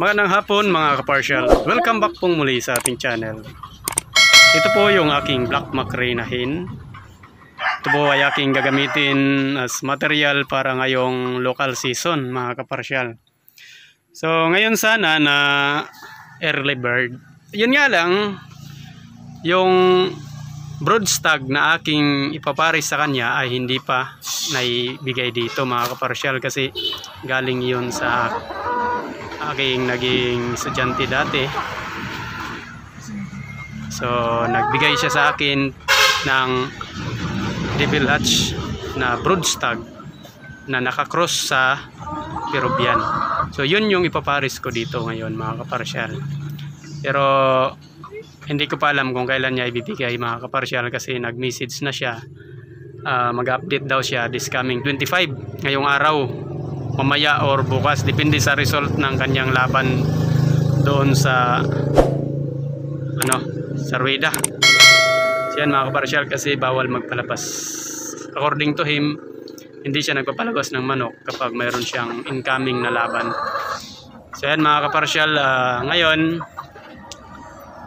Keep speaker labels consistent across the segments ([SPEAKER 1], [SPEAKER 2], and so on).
[SPEAKER 1] Magandang hapon mga kaparsyal. Welcome back pong muli sa ating channel. Ito po yung aking black macrae na hen. Ito po ay aking gagamitin as material para ngayong local season mga kaparsyal. So ngayon sana na early bird. Yun nga lang, yung brood stag na aking ipaparis sa kanya ay hindi pa naibigay dito mga kaparsyal kasi galing yun sa aking naging estudyante dati. So nagbigay siya sa akin ng devil hatch na brood stag na nakakross sa Peruvian. So yun yung ipaparis ko dito ngayon mga kaparsyal. Pero hindi ko pa alam kung kailan niya ibibigay mga kaparsyal kasi nag-message na siya. Mag-update daw siya this coming 25 ngayong araw, mamaya or bukas, depende sa result ng kanyang laban doon sa sa Rueda. So yan mga kaparsyal, kasi bawal magpalabas. According to him, hindi siya nagpapalabas ng manok kapag mayroon siyang incoming na laban. So yan mga kaparsyal, ngayon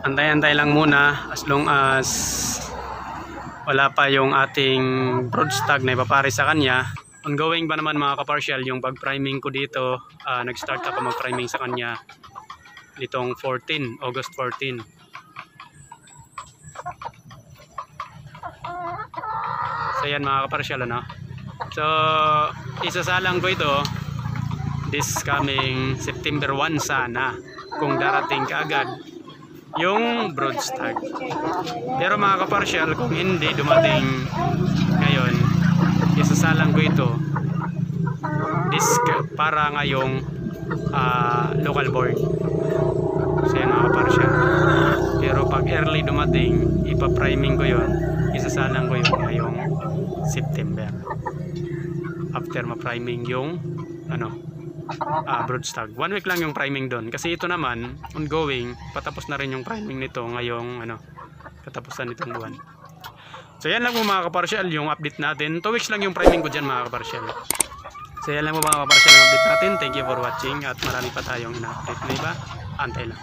[SPEAKER 1] antay-antay lang muna as long as wala pa yung ating brood stag na ipaparis sa kanya. Ongoing pa naman mga kaparsyal yung pag-priming ko dito. Nag-start ako mag-priming sa kanya ditong August 14. So yan mga kaparsyal, so isasalang ko ito this coming September 1 sana kung darating kaagad yung brood stag. Pero mga kaparsyal, kung hindi dumating ngayon, isasalang ko ito para ngayong local board. So yan mga kaparsyal. Pero pag early dumating, ipapriming ko yun, isasalang ko yun ngayong September after ma-priming yung brood stag. 1 week lang yung priming doon kasi ito naman ongoing, patapos na rin yung priming nito ngayong katapusan nitong buwan. So yan lang po mga kaparsyal yung update natin. 2 weeks lang yung priming ko dyan mga kaparsyal. So yan lang po mga kaparsyal yung update natin. Thank you for watching at marami pa tayong ina-update na iba. Antay lang.